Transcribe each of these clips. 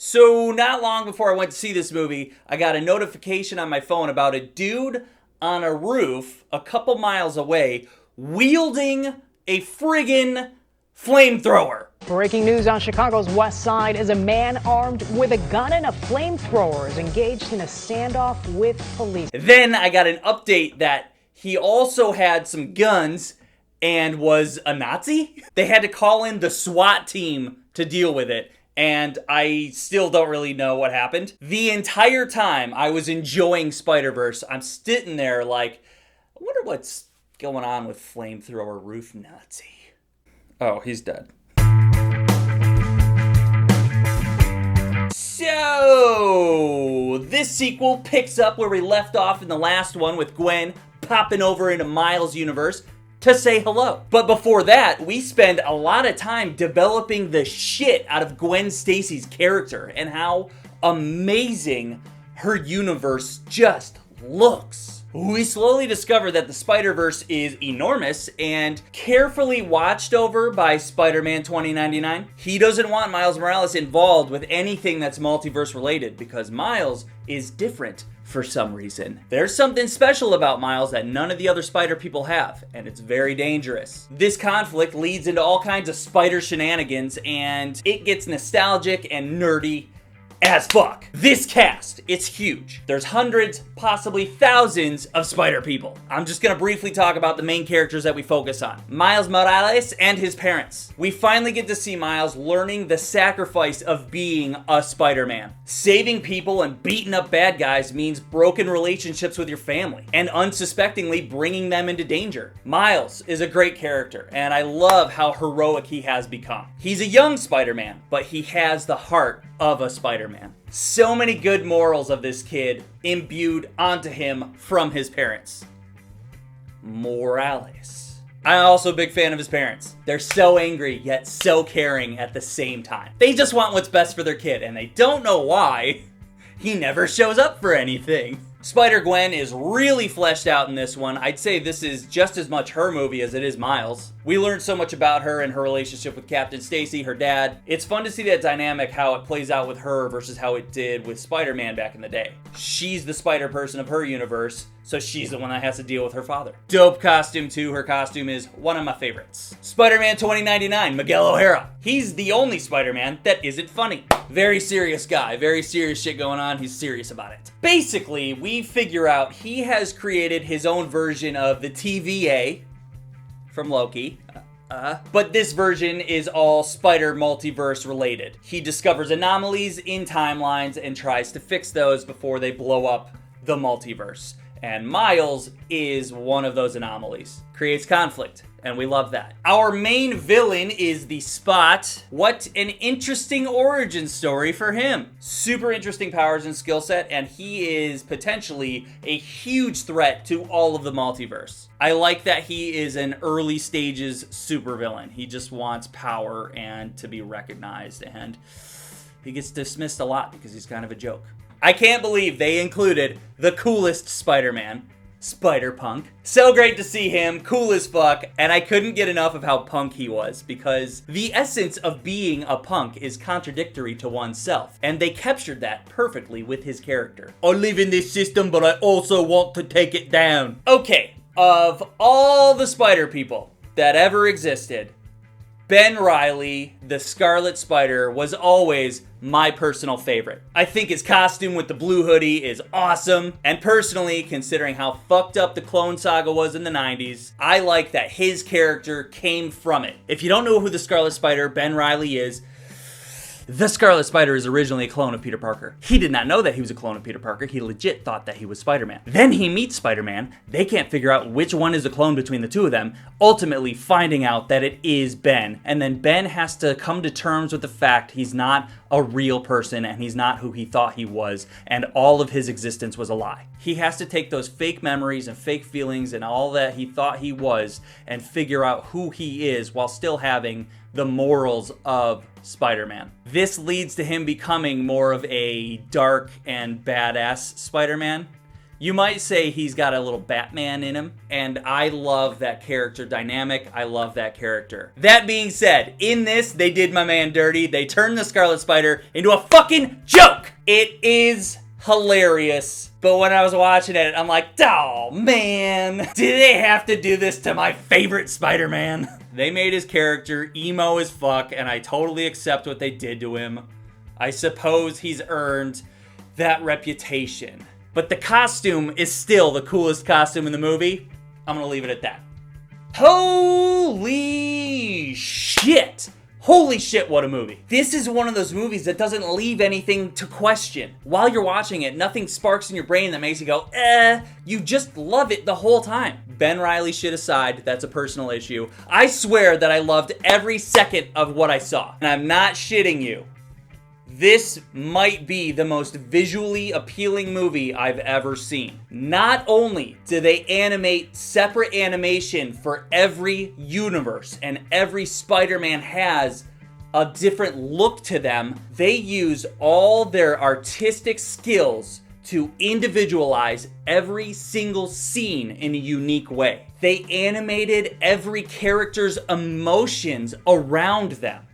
So not long before I went to see this movie, I got a notification on my phone about a dude on a roof a couple miles away wielding a friggin' flamethrower. Breaking news on Chicago's west side as a man armed with a gun and a flamethrower is engaged in a standoff with police. Then I got an update that he also had some guns and was a Nazi. They had to call in the SWAT team to deal with it, and I still don't really know what happened. The entire time I was enjoying Spider-Verse, I'm sitting there like, I wonder what's going on with flamethrower roof Nazi. Oh, he's dead. So, this sequel picks up where we left off in the last one with Gwen popping over into Miles' universe to say hello. But before that, we spend a lot of time developing the shit out of Gwen Stacy's character and how amazing her universe just looks. We slowly discover that the Spider-Verse is enormous and carefully watched over by Spider-Man 2099. He doesn't want Miles Morales involved with anything that's multiverse related because Miles is different for some reason. There's something special about Miles that none of the other Spider people have, and it's very dangerous. This conflict leads into all kinds of Spider shenanigans, and it gets nostalgic and nerdy as fuck. This cast, it's huge. There's hundreds, possibly thousands of Spider people. I'm just gonna briefly talk about the main characters that we focus on. Miles Morales and his parents. We finally get to see Miles learning the sacrifice of being a Spider-Man. Saving people and beating up bad guys means broken relationships with your family and unsuspectingly bringing them into danger. Miles is a great character, and I love how heroic he has become. He's a young Spider-Man, but he has the heart of a Spider-Man. So many good morals of this kid imbued onto him from his parents. Morales. I'm also a big fan of his parents. They're so angry, yet so caring at the same time. They just want what's best for their kid, and they don't know why. He never shows up for anything. Spider-Gwen is really fleshed out in this one. I'd say this is just as much her movie as it is Miles. We learned so much about her and her relationship with Captain Stacy, her dad. It's fun to see that dynamic, how it plays out with her versus how it did with Spider-Man back in the day. She's the Spider-Person of her universe, so she's the one that has to deal with her father. Dope costume too. Her costume is one of my favorites. Spider-Man 2099, Miguel O'Hara. He's the only Spider-Man that isn't funny. Very serious guy, very serious shit going on. He's serious about it. Basically, we figure out he has created his own version of the TVA from Loki. But this version is all Spider multiverse related. He discovers anomalies in timelines and tries to fix those before they blow up the multiverse. And Miles is one of those anomalies. Creates conflict, and we love that. Our main villain is the Spot. What an interesting origin story for him. Super interesting powers and skill set, and he is potentially a huge threat to all of the multiverse. I like that he is an early stages supervillain. He just wants power and to be recognized, and he gets dismissed a lot because he's kind of a joke. I can't believe they included the coolest Spider-Man, Spider-Punk. So great to see him, cool as fuck, and I couldn't get enough of how punk he was, because the essence of being a punk is contradictory to oneself, and they captured that perfectly with his character. I live in this system, but I also want to take it down. Okay, of all the Spider people that ever existed, Ben Reilly, the Scarlet Spider, was always my personal favorite. I think his costume with the blue hoodie is awesome, and personally, considering how fucked up the Clone Saga was in the 90s, I like that his character came from it. If you don't know who the Scarlet Spider, Ben Reilly is, the Scarlet Spider is originally a clone of Peter Parker. He did not know that he was a clone of Peter Parker. He legit thought that he was Spider-Man. Then he meets Spider-Man. They can't figure out which one is a clone between the two of them, ultimately finding out that it is Ben. And then Ben has to come to terms with the fact he's not a real person and he's not who he thought he was, and all of his existence was a lie. He has to take those fake memories and fake feelings and all that he thought he was and figure out who he is while still having the morals of Spider-Man. This leads to him becoming more of a dark and badass Spider-Man. You might say he's got a little Batman in him, and I love that character dynamic. I love that character. That being said, in this, they did my man dirty. They turned the Scarlet Spider into a fucking joke. It is hilarious, but when I was watching it, I'm like, oh man, did they have to do this to my favorite Spider-Man? They made his character emo as fuck, and I totally accept what they did to him. I suppose he's earned that reputation. But the costume is still the coolest costume in the movie. I'm gonna leave it at that. Holy shit! Holy shit, what a movie. This is one of those movies that doesn't leave anything to question. While you're watching it, nothing sparks in your brain that makes you go, you just love it the whole time. Ben Reilly shit aside, that's a personal issue. I swear that I loved every second of what I saw. And I'm not shitting you. This might be the most visually appealing movie I've ever seen. Not only do they animate separate animation for every universe, and every Spider-Man has a different look to them, they use all their artistic skills to individualize every single scene in a unique way. They animated every character's emotions around them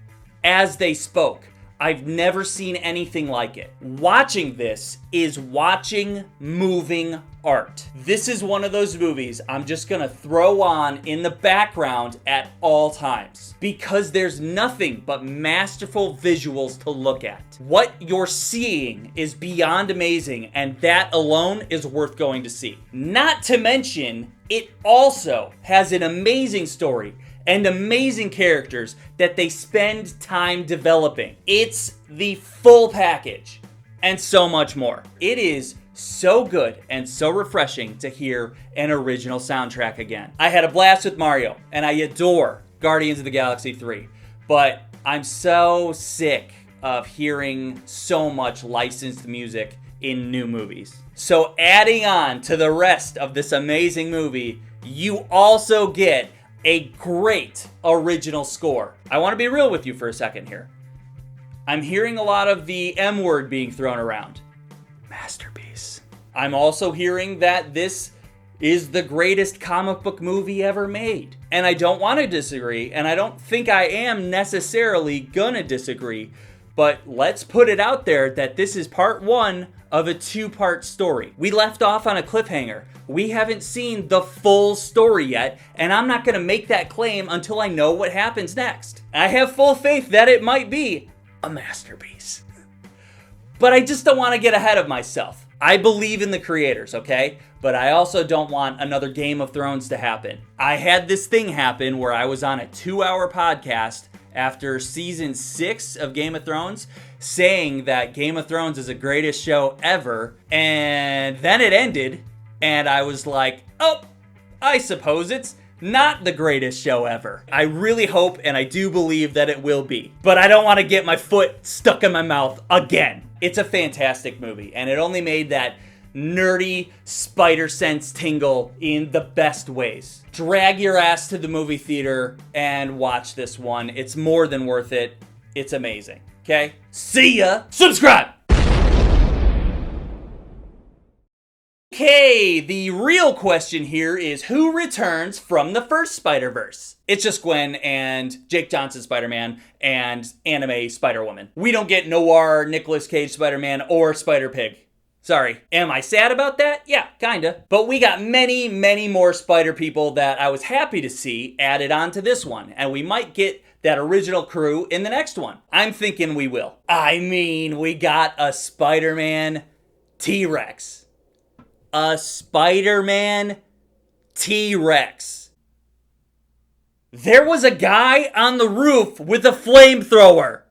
as they spoke. I've never seen anything like it. Watching this is watching moving art. This is one of those movies I'm just gonna throw on in the background at all times, because there's nothing but masterful visuals to look at. What you're seeing is beyond amazing, and that alone is worth going to see. Not to mention, it also has an amazing story and amazing characters that they spend time developing. It's the full package, and so much more. It is so good and so refreshing to hear an original soundtrack again. I had a blast with Mario, and I adore Guardians of the Galaxy 3, but I'm so sick of hearing so much licensed music in new movies. So adding on to the rest of this amazing movie, you also get a great original score. I want to be real with you for a second here. I'm hearing a lot of the M word being thrown around. Masterpiece. I'm also hearing that this is the greatest comic book movie ever made. And I don't want to disagree, and I don't think I am necessarily gonna disagree, but let's put it out there that this is part one of a two-part story. We left off on a cliffhanger. We haven't seen the full story yet, and I'm not gonna make that claim until I know what happens next. I have full faith that it might be a masterpiece. But I just don't want to get ahead of myself. I believe in the creators, okay? But I also don't want another Game of Thrones to happen. I had this thing happen where I was on a 2-hour podcast after season 6 of Game of Thrones, saying that Game of Thrones is the greatest show ever, and then it ended, and I was like, oh, I suppose it's not the greatest show ever. I really hope and I do believe that it will be, but I don't want to get my foot stuck in my mouth again. It's a fantastic movie, and it only made that nerdy spider sense tingle in the best ways. Drag your ass to the movie theater and watch this one. It's more than worth it. It's amazing. Okay? See ya! Subscribe! Okay, the real question here is who returns from the first Spider-Verse? It's just Gwen and Jake Johnson Spider-Man and anime Spider-Woman. We don't get Noir, Nicolas Cage Spider-Man, or Spider-Pig. Sorry. Am I sad about that? Yeah, kinda. But we got many, many more Spider people that I was happy to see added on to this one. And we might get that original crew in the next one. I'm thinking we will. I mean, we got a Spider-Man T-Rex. A Spider-Man T-Rex. There was a guy on the roof with a flamethrower.